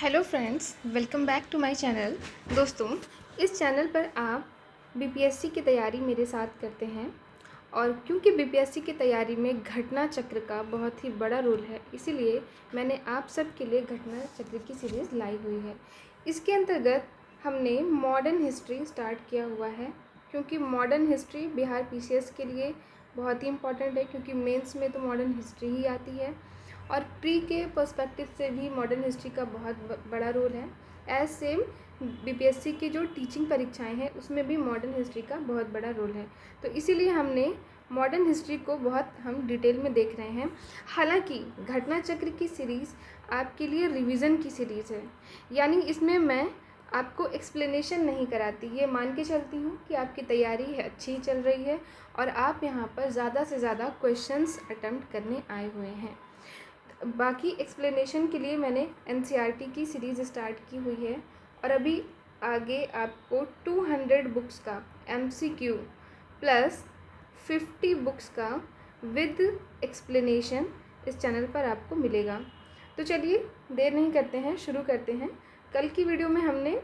Hello friends, welcome back to my channel. दोस्तों, इस channel पर आप बीपीएससी की तैयारी मेरे साथ करते हैं और क्योंकि बीपीएससी की तैयारी में घटना चक्र का बहुत ही बड़ा रोल है, इसीलिए मैंने आप सब के लिए घटना चक्र की सीरीज़ लाई हुई है। इसके अंतर्गत हमने मॉडर्न हिस्ट्री स्टार्ट किया हुआ है, क्योंकि मॉडर्न हिस्ट्री बिहार पीसीएस के लिए बहुत ही इम्पॉर्टेंट है, क्योंकि मेंस में तो मॉडर्न हिस्ट्री ही आती है और प्री के पर्सपेक्टिव से भी मॉडर्न हिस्ट्री का बहुत बड़ा रोल है। एज सेम बीपीएससी की जो टीचिंग परीक्षाएं हैं उसमें भी मॉडर्न हिस्ट्री का बहुत बड़ा रोल है, तो इसीलिए हमने मॉडर्न हिस्ट्री को बहुत हम डिटेल में देख रहे हैं। हालांकि घटना चक्र की सीरीज़ आपके लिए रिवीजन की सीरीज़ है, यानी इसमें मैं आपको एक्सप्लेनेशन नहीं कराती, ये मान के चलती हूँ कि आपकी तैयारी है अच्छी चल रही है और आप यहाँ पर ज़्यादा से ज़्यादा क्वेश्चंस अटेम्प्ट करने आए हुए हैं। बाकी एक्सप्लेनेशन के लिए मैंने एनसीईआरटी की सीरीज़ स्टार्ट की हुई है और अभी आगे आपको 200 बुक्स का एमसीक्यू प्लस 50 बुक्स का विद एक्सप्लेनेशन इस चैनल पर आपको मिलेगा। तो चलिए देर नहीं करते हैं, शुरू करते हैं। कल की वीडियो में हमने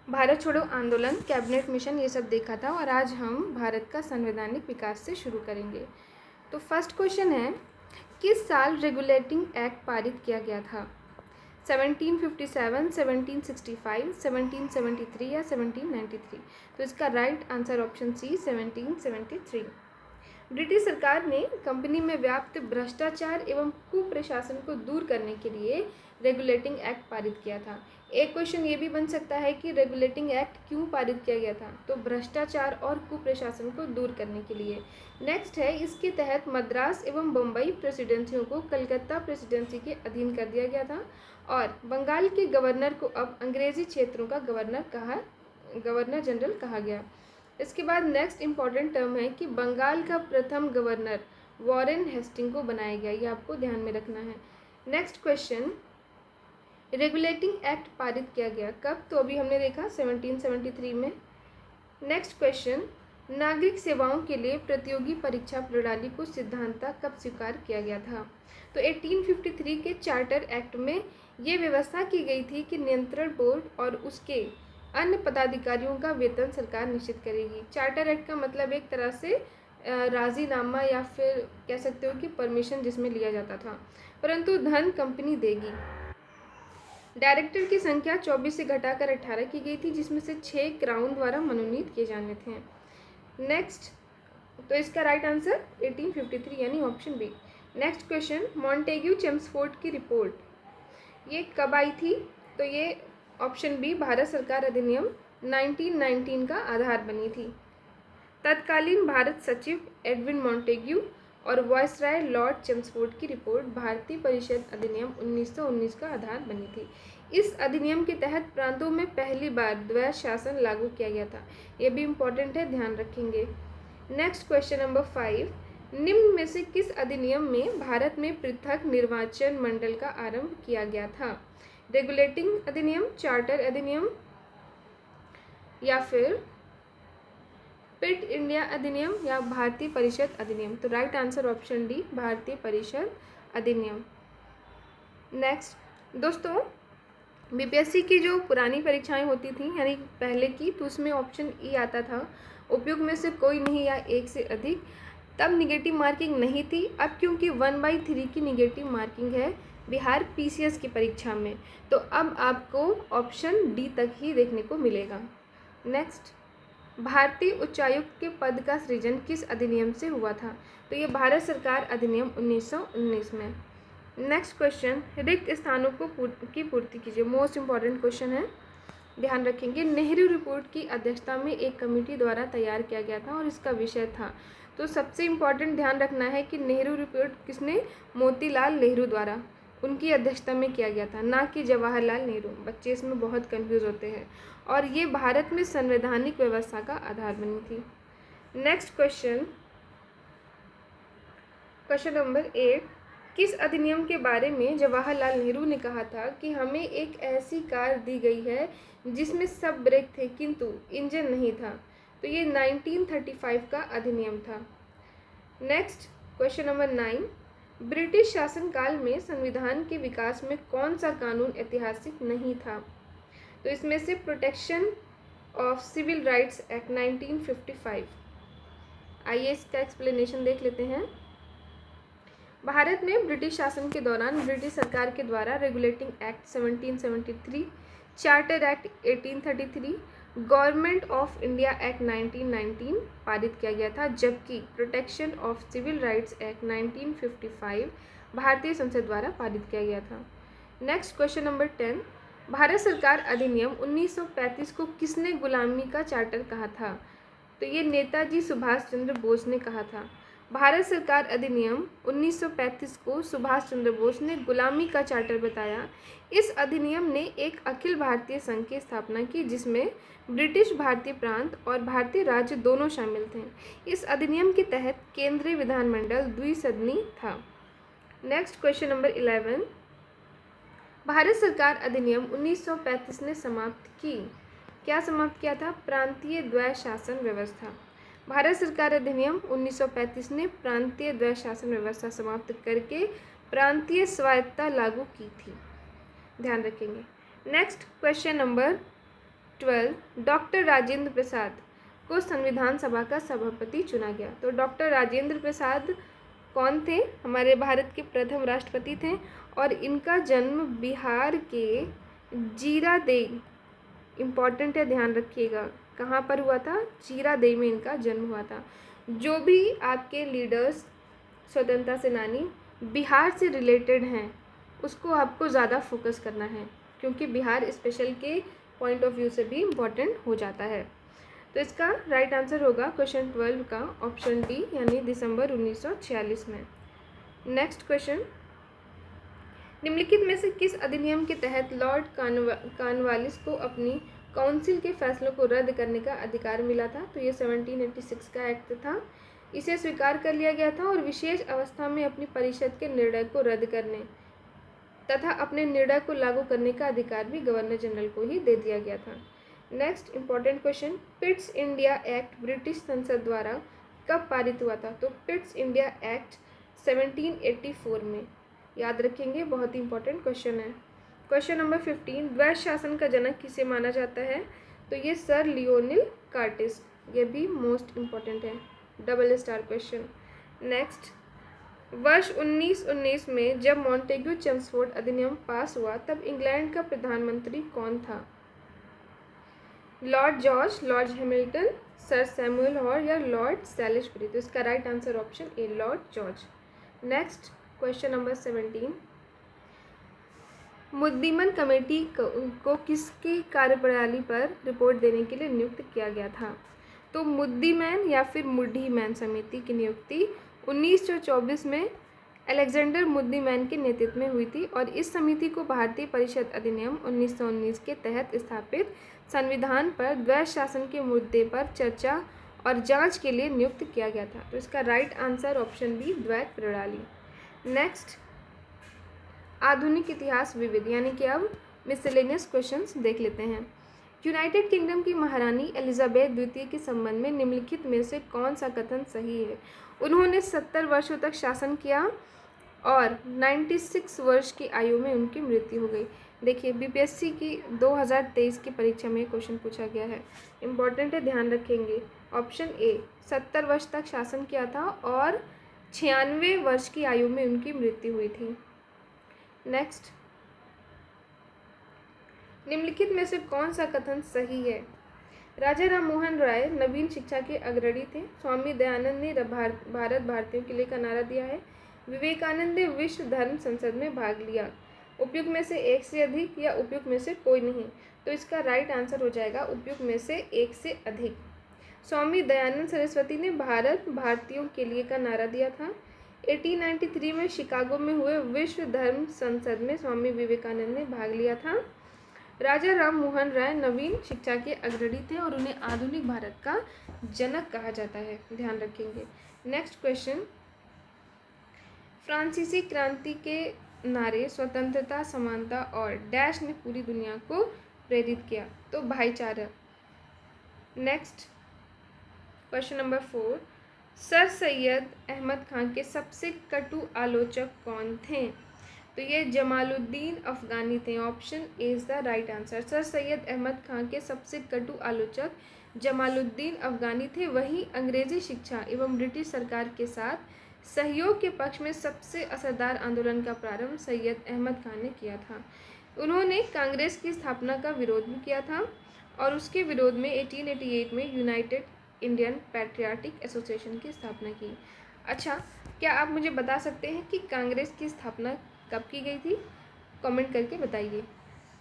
भारत छोड़ो आंदोलन, कैबिनेट मिशन ये सब देखा था और आज हम भारत का संवैधानिक विकास से शुरू करेंगे। तो फर्स्ट क्वेश्चन है, किस साल रेगुलेटिंग एक्ट पारित किया गया था? 1757, 1765, 1773 या 1793? तो इसका right answer option C 1773। British सरकार ने कंपनी में व्याप्त भ्रष्टाचार एवं कुप्रशासन को दूर करने के लिए रेगुलेटिंग एक्ट पारित किया था। एक क्वेश्चन ये भी बन सकता है कि रेगुलेटिंग एक्ट क्यों पारित किया गया था? तो भ्रष्टाचार और कुप्रशासन को दूर करने के लिए। नेक्स्ट है, इसके तहत मद्रास एवं बम्बई प्रेसिडेंसियों को कलकत्ता प्रेसिडेंसी के अधीन कर दिया गया था और बंगाल के गवर्नर को अब अंग्रेजी क्षेत्रों का गवर्नर जनरल कहा गया। इसके बाद नेक्स्ट इम्पॉर्टेंट टर्म है कि बंगाल का प्रथम गवर्नर वॉरेन हेस्टिंग को बनाया गया, ये आपको ध्यान में रखना है। नेक्स्ट क्वेश्चन, रेगुलेटिंग एक्ट पारित किया गया कब? तो अभी हमने देखा 1773 में। नेक्स्ट क्वेश्चन, नागरिक सेवाओं के लिए प्रतियोगी परीक्षा प्रणाली को सिद्धांततः कब स्वीकार किया गया था? तो 1853 के चार्टर एक्ट में ये व्यवस्था की गई थी कि नियंत्रण बोर्ड और उसके अन्य पदाधिकारियों का वेतन सरकार निश्चित करेगी। चार्टर एक्ट का मतलब एक तरह से राजीनामा या फिर कह सकते हो कि परमिशन जिसमें लिया जाता था, परंतु धन कंपनी देगी। डायरेक्टर की संख्या 24 से घटाकर 18 की गई थी, जिसमें से 6 क्राउन द्वारा मनोनीत किए जाने थे। नेक्स्ट, तो इसका राइट आंसर 1853 यानी option B. Next question, Montagu Chelmsford की रिपोर्ट ये कब आई थी? तो ये ऑप्शन बी, भारत सरकार अधिनियम 1919 का आधार बनी थी। तत्कालीन भारत सचिव एडविन मॉन्टेग्यू और वायसराय लॉर्ड चेम्सफोर्ड की रिपोर्ट भारतीय परिषद अधिनियम 1919 का आधार बनी थी। इस अधिनियम के तहत प्रांतों में पहली बार द्वैध शासन लागू किया गया था। ये भी इम्पोर्टेंट है, ध्यान रखेंगे। नेक्स्ट क्वेश्चन नंबर 5, निम्न में से किस अधिनियम में भारत में पृथक निर्वाचन मंडल का आरंभ किया गया था? रेगुलेटिंग अधिनियम, चार्टर अधिनियम या फिर पिट इंडिया अधिनियम या भारतीय परिषद अधिनियम? तो राइट आंसर ऑप्शन डी, भारतीय परिषद अधिनियम। नेक्स्ट दोस्तों, बीपीएससी की जो पुरानी परीक्षाएं होती थी यानी पहले की, तो उसमें ऑप्शन ई आता था, उपयुक्त में से कोई नहीं या एक से अधिक। तब निगेटिव मार्किंग नहीं थी, अब क्योंकि 1/3 की निगेटिव मार्किंग है बिहार पीसीएस की परीक्षा में, तो अब आपको ऑप्शन डी तक ही देखने को मिलेगा। नेक्स्ट, भारतीय उच्चायुक्त के पद का सृजन किस अधिनियम से हुआ था? तो ये भारत सरकार अधिनियम 1919 में। नेक्स्ट क्वेश्चन, रिक्त स्थानों की पूर्ति कीजिए। मोस्ट इम्पॉर्टेंट क्वेश्चन है, ध्यान रखेंगे। नेहरू रिपोर्ट की अध्यक्षता में एक कमेटी द्वारा तैयार किया गया था और इसका विषय था, तो सबसे इम्पॉर्टेंट ध्यान रखना है कि नेहरू रिपोर्ट किसने? मोतीलाल नेहरू द्वारा, उनकी अध्यक्षता में किया गया था, ना कि जवाहरलाल नेहरू। बच्चे इसमें बहुत कंफ्यूज होते हैं। और ये भारत में संवैधानिक व्यवस्था का आधार बनी थी। नेक्स्ट क्वेश्चन, क्वेश्चन नंबर 8, किस अधिनियम के बारे में जवाहरलाल नेहरू ने कहा था कि हमें एक ऐसी कार दी गई है जिसमें सब ब्रेक थे किंतु इंजन नहीं था? तो ये 1935 का अधिनियम था। नेक्स्ट क्वेश्चन नंबर 9, ब्रिटिश शासनकाल में संविधान के विकास में कौन सा कानून ऐतिहासिक नहीं था? तो इसमें से protection of civil rights act 1955। आइए इसका एक्सप्लेनेशन देख लेते हैं। भारत में ब्रिटिश शासन के दौरान ब्रिटिश सरकार के द्वारा regulating act 1773, charter act 1833, government of India act 1919 पारित किया गया था, जबकि protection of civil rights act 1955 भारतीय संसद द्वारा पारित किया गया था। नेक्स्ट क्वेश्चन नंबर 10, भारत सरकार अधिनियम 1935 को किसने गुलामी का चार्टर कहा था? तो ये नेताजी सुभाष चंद्र बोस ने कहा था। भारत सरकार अधिनियम 1935 को सुभाष चंद्र बोस ने गुलामी का चार्टर बताया। इस अधिनियम ने एक अखिल भारतीय संघ की स्थापना की, जिसमें ब्रिटिश भारतीय प्रांत और भारतीय राज्य दोनों शामिल थे। इस अधिनियम के तहत केंद्रीय विधानमंडल द्विसदनी था। नेक्स्ट क्वेश्चन नंबर 11, भारत सरकार अधिनियम 1935 ने समाप्त की। क्या समाप्त किया था? प्रांतीय द्वैध शासन व्यवस्था। भारत सरकार अधिनियम 1935 ने प्रांतीय द्वैध शासन व्यवस्था समाप्त करके प्रांतीय स्वायत्तता लागू की थी। ध्यान रखेंगे। Next question number 12, doctor Rajendra Prasad को संविधान सभा का सभापति चुना गया। तो डॉक्टर राजेंद्र प्रसाद कौन थे? हमारे भारत के प्रथम राष्ट्रपति थे और इनका जन्म बिहार के जीरादेई, इम्पॉर्टेंट है, ध्यान रखिएगा, कहाँ पर हुआ था? जीरादेई में इनका जन्म हुआ था। जो भी आपके लीडर्स, स्वतंत्रता सेनानी बिहार से रिलेटेड हैं, उसको आपको ज़्यादा फोकस करना है, क्योंकि बिहार स्पेशल के पॉइंट ऑफ व्यू से भी इम्पॉर्टेंट हो जाता है। तो इसका राइट आंसर होगा क्वेश्चन 12 का ऑप्शन डी, यानी दिसंबर 1946 में। नेक्स्ट क्वेश्चन, निम्नलिखित में से किस अधिनियम के तहत लॉर्ड कॉर्नवालिस को अपनी काउंसिल के फैसलों को रद्द करने का अधिकार मिला था? तो ये 1786 का एक्ट था। इसे स्वीकार कर लिया गया था और विशेष अवस्था में अपनी परिषद के निर्णय को रद्द करने तथा अपने निर्णय को लागू करने का अधिकार भी गवर्नर जनरल को ही दे दिया गया था। Next important question, Pitt's India act British संसद द्वारा कब पारित हुआ था? तो पिट्स इंडिया एक्ट 1784 में। याद रखेंगे, बहुत ही इंपॉर्टेंट क्वेश्चन है। क्वेश्चन नंबर 15, द्वैध शासन का जनक किसे माना जाता है? तो ये सर लियोनिल कार्टिस, ये भी मोस्ट इम्पॉर्टेंट है, डबल स्टार क्वेश्चन। नेक्स्ट, वर्ष 1919 में जब मॉन्टेग्यू चेम्सफोर्ड अधिनियम पास हुआ, तब इंग्लैंड का प्रधानमंत्री कौन था? Lord George, Lord Hamilton, sir Samuel Hoare या लॉर्ड सैलिसबरी? तो इसका right answer option A, Lord George. Next question number 17, Muddiman committee को किसकी कार्यप्रणाली पर रिपोर्ट देने के लिए नियुक्त किया गया था? तो मुद्दीमैन या फिर मुड्डीमैन समिति की नियुक्ति 1924 में अलेक्जेंडर मुद्दीमैन के नेतृत्व में हुई थी और इस समिति को भारतीय परिषद अधिनियम 1919 के तहत स्थापित संविधान पर द्वैध शासन के मुद्दे पर चर्चा और जांच के लिए नियुक्त किया गया था। तो इसका राइट आंसर ऑप्शन बी, द्वैध प्रणाली। नेक्स्ट, आधुनिक इतिहास विविध, यानी कि अब मिसलेनियस क्वेश्चंस देख लेते हैं। यूनाइटेड किंगडम की महारानी एलिजाबेथ द्वितीय के संबंध में निम्नलिखित में से कौन सा कथन सही है? उन्होंने 70 वर्षों तक शासन किया और 96 वर्ष की आयु में उनकी मृत्यु हो गई। देखिए, बीपीएससी की 2023 की परीक्षा में क्वेश्चन पूछा गया है, इम्पॉर्टेंट है, ध्यान रखेंगे। ऑप्शन ए, 70 वर्ष तक शासन किया था और 96 वर्ष की आयु में उनकी मृत्यु हुई थी। नेक्स्ट, निम्नलिखित में से कौन सा कथन सही है? राजा राममोहन राय नवीन शिक्षा के अग्रणी थे। स्वामी दयानंद ने भारत भारतीयों के लिए का नारा दिया है। विवेकानंद ने विश्व धर्म संसद में भाग लिया। उपयुक्त में से एक से अधिक या उपयुक्त में से कोई नहीं? तो इसका राइट आंसर हो जाएगा उपयुक्त में से एक से अधिक। स्वामी दयानंद सरस्वती ने भारत भारतीयों के लिए का नारा दिया था। 1893 में शिकागो में हुए विश्व धर्म संसद में स्वामी विवेकानंद ने भाग लिया था। राजा राम मोहन राय नवीन शिक्षा के अग्रणी थे और उन्हें आधुनिक भारत का जनक कहा जाता है, ध्यान रखेंगे। नेक्स्ट क्वेश्चन, फ्रांसीसी क्रांति के नारे स्वतंत्रता, समानता और डैश ने पूरी दुनिया को प्रेरित किया? तो भाईचारा। Next question number 4, sir Syed Ahmad Khan के सबसे कटु आलोचक कौन थे? तो ये जमालुद्दीन अफ़गानी थे। Option A is the right answer. Sir Syed Ahmad Khan के सबसे कटु आलोचक जमालुद्दीन अफ़गानी थे। वहीं अंग्रेज़ी शिक्षा एवं ब्रिटिश सरकार के साथ सहयोग के पक्ष में सबसे असरदार आंदोलन का प्रारंभ सैयद अहमद खान ने किया था। उन्होंने कांग्रेस की स्थापना का विरोध भी किया था और उसके विरोध में 1888 में यूनाइटेड इंडियन पैट्रियाटिक एसोसिएशन की स्थापना की। अच्छा, क्या आप मुझे बता सकते हैं कि कांग्रेस की स्थापना कब की गई थी? कमेंट करके बताइए।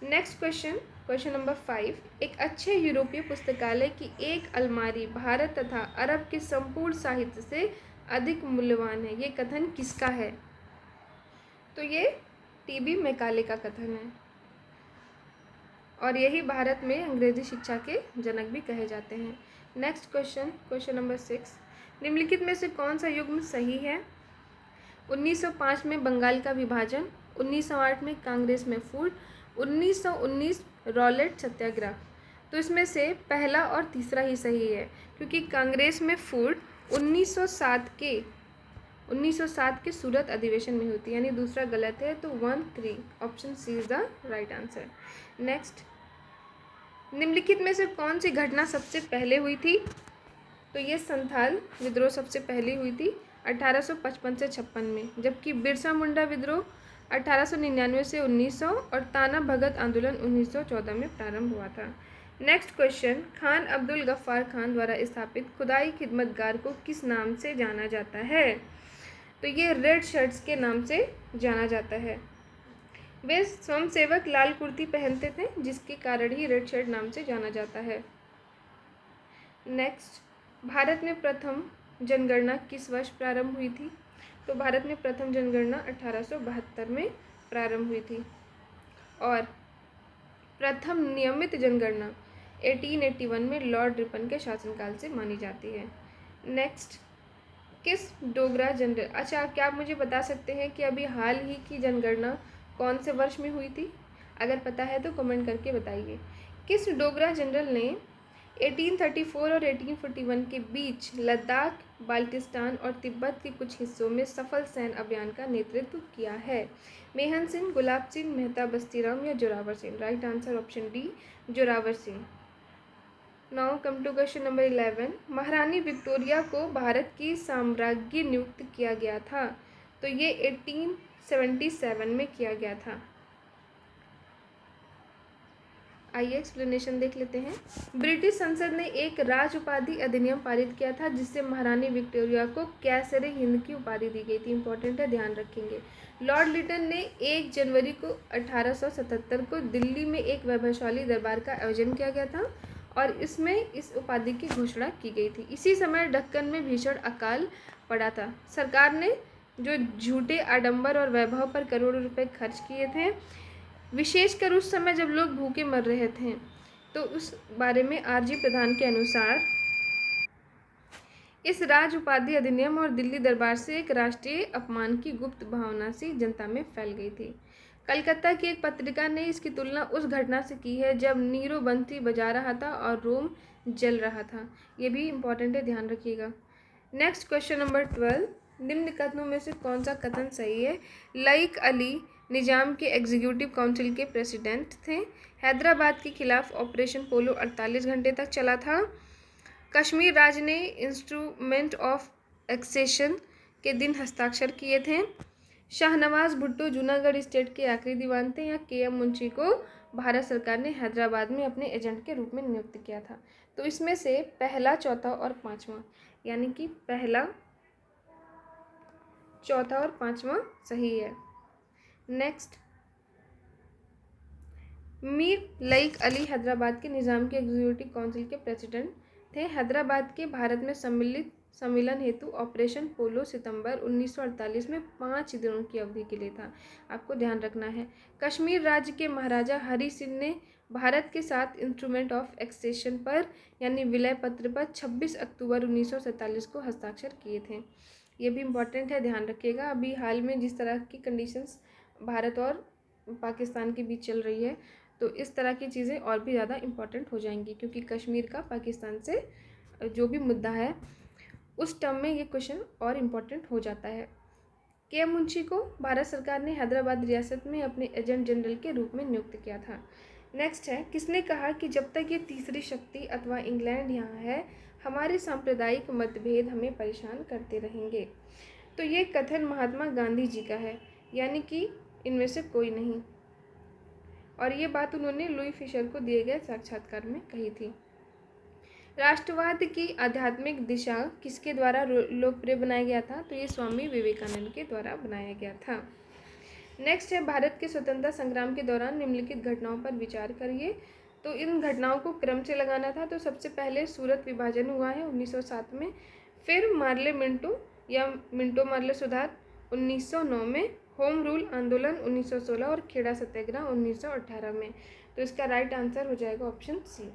Next question, question number 5। एक अच्छे यूरोपीय पुस्तकालय की एक अलमारी भारत तथा अरब के संपूर्ण साहित्य से अधिक मूल्यवान है। ये कथन किसका है? तो ये टीबी मैकाले का कथन है और यही भारत में अंग्रेजी शिक्षा के जनक भी कहे जाते हैं। Next question, question number 6। निम्नलिखित में से कौन सा युग्म सही है? 1905 में बंगाल का विभाजन, 1908 में कांग्रेस में फूट, 1919 रॉलेट सत्याग्रह। तो इसमें से पहला और तीसरा ही सही है, क्योंकि कांग्रेस में फूट 1907 के सूरत अधिवेशन में होती है, यानी दूसरा गलत है। तो 1, 3 option C is the right answer. Next, निम्नलिखित में से कौन सी घटना सबसे पहले हुई थी? तो ये संथाल विद्रोह सबसे पहले हुई थी 1855 से 56 में, जबकि बिरसा मुंडा विद्रोह 1899 से 1900 और ताना भगत आंदोलन 1914 में प्रारंभ हुआ था। नेक्स्ट क्वेश्चन, खान अब्दुल गफ्फार खान द्वारा स्थापित खुदाई खिदमतगार को किस नाम से जाना जाता है? तो ये रेड शर्ट्स के नाम से जाना जाता है। वे स्वयंसेवक लाल कुर्ती पहनते थे, जिसके कारण ही रेड शर्ट नाम से जाना जाता है। नेक्स्ट, भारत में प्रथम जनगणना किस वर्ष प्रारंभ हुई थी? तो भारत में प्रथम जनगणना 1872 में प्रारंभ हुई थी और प्रथम नियमित जनगणना 1881 में लॉर्ड रिपन के शासनकाल से मानी जाती है। नेक्स्ट, किस डोगरा जनरल, अच्छा क्या आप मुझे बता सकते हैं कि अभी हाल ही की जनगणना कौन से वर्ष में हुई थी? अगर पता है तो कमेंट करके बताइए। किस डोगरा जनरल ने 1834 और 1841 के बीच लद्दाख, बाल्टिस्तान और तिब्बत के कुछ हिस्सों में सफल सैन्य अभियान का नेतृत्व किया है? मेहन सिंह, गुलाब सिंह, मेहता बस्तीराम या Zorawar Singh? Right answer option D, Zorawar Singh. Now come to question number 11। महारानी विक्टोरिया को भारत की साम्राज्ञी नियुक्त किया गया था। तो ये 1877 में किया गया था। आइए एक्सप्लेनेशन देख लेते हैं। ब्रिटिश संसद ने एक राज उपाधि अधिनियम पारित किया था, जिससे महारानी विक्टोरिया को कैसरे हिंद की उपाधि दी गई थी। इंपॉर्टेंट है, ध्यान रखेंगे। लॉर्ड लिटन ने 1 जनवरी को 1877 को दिल्ली में एक वैभवशाली दरबार का आयोजन किया गया था और इसमें इस उपाधि की घोषणा की गई थी। इसी समय दक्कन में भीषण अकाल पड़ा था। सरकार ने जो झूठे आडंबर और वैभव पर करोड़ों रुपए खर्च किए थे, विशेषकर उस समय जब लोग भूखे मर रहे थे, तो उस बारे में आरजी प्रधान के अनुसार इस राज उपाधि अधिनियम और दिल्ली दरबार से एक राष्ट्रीय अपमान की गुप्त भावना सी जनता में फैल गई थी। कलकत्ता की एक पत्रिका ने इसकी तुलना उस घटना से की है जब नीरो बंसी बजा रहा था और रोम जल रहा था। ये भी इम्पोर्टेंट है, ध्यान रखिएगा। Next question number 12। निम्न कथनों में से कौन सा कथन सही है? लईक अली निजाम के एग्जीक्यूटिव काउंसिल के प्रेसिडेंट थे। हैदराबाद के खिलाफ ऑपरेशन पोलो 48 घंटे तक चला था। कश्मीर राज्य ने इंस्ट्रूमेंट ऑफ एक्सेशन के दिन हस्ताक्षर किए थे। शाहनवाज भुट्टो जूनागढ़ स्टेट के आखिरी दीवान थे, या के एम मुंशी को भारत सरकार ने हैदराबाद में अपने एजेंट के रूप में नियुक्त किया था। तो इसमें से पहला, चौथा और पाँचवा, यानी कि पहला, चौथा और पाँचवा सही है। नेक्स्ट, मीर लईक अली हैदराबाद के निज़ाम के एग्जीक्यूटिव काउंसिल के प्रेसिडेंट थे। हैदराबाद के भारत में सम्मिलन हेतु ऑपरेशन पोलो सितंबर 1948 में 5 दिनों की अवधि के लिए था। आपको ध्यान रखना है। कश्मीर राज्य के महाराजा हरि सिंह ने भारत के साथ इंस्ट्रूमेंट ऑफ एक्सेशन पर, यानी विलय पत्र पर 26 अक्टूबर 1947 को हस्ताक्षर किए थे। ये भी इम्पॉर्टेंट है, ध्यान रखिएगा। अभी हाल में जिस तरह की कंडीशंस भारत और पाकिस्तान के बीच चल रही है, तो इस तरह की चीज़ें और भी ज़्यादा इम्पॉर्टेंट हो जाएंगी, क्योंकि कश्मीर का पाकिस्तान से जो भी मुद्दा है उस टर्म में ये क्वेश्चन और इम्पोर्टेंट हो जाता है। के एम मुंशी को भारत सरकार ने हैदराबाद रियासत में अपने एजेंट जनरल के रूप में नियुक्त किया था। नेक्स्ट है, किसने कहा कि जब तक ये तीसरी शक्ति अथवा इंग्लैंड यहाँ है, हमारे सांप्रदायिक मतभेद हमें परेशान करते रहेंगे। तो ये कथन महात्मा गांधी जी का है, यानी कि इनमें से कोई नहीं। और ये बात उन्होंने लुई फिशर को दिए गए साक्षात्कार में कही थी। राष्ट्रवाद की आध्यात्मिक दिशा किसके द्वारा लोकप्रिय बनाया गया था? तो ये स्वामी विवेकानंद के द्वारा बनाया गया था। नेक्स्ट है, भारत के स्वतंत्रता संग्राम के दौरान निम्नलिखित घटनाओं पर विचार करिए। तो इन घटनाओं को क्रम से लगाना था। तो सबसे पहले सूरत विभाजन हुआ है 1907 में, फिर मार्ले मिंटो या मिंटो मार्ले सुधार 1909 में, होम रूल आंदोलन 1916 और खेड़ा सत्याग्रह 1918 में। तो इसका राइट आंसर हो जाएगा ऑप्शन सी।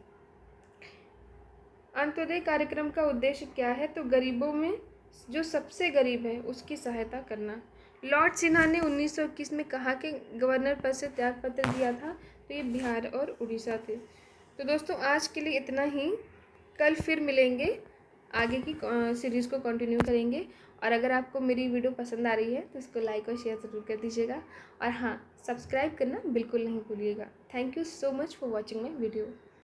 अंत्योदय कार्यक्रम का उद्देश्य क्या है? तो गरीबों में जो सबसे गरीब है उसकी सहायता करना। लॉर्ड सिन्हा ने 1921 में कहा कि गवर्नर पद से त्यागपत्र दिया था। तो ये बिहार और उड़ीसा थे। तो दोस्तों आज के लिए इतना ही। कल फिर मिलेंगे, आगे की सीरीज़ को कंटिन्यू करेंगे। और अगर आपको मेरी वीडियो पसंद आ रही है तो इसको लाइक और शेयर ज़रूर कर दीजिएगा। और हाँ, सब्सक्राइब करना बिल्कुल नहीं भूलिएगा। Thank you so much for watching my video.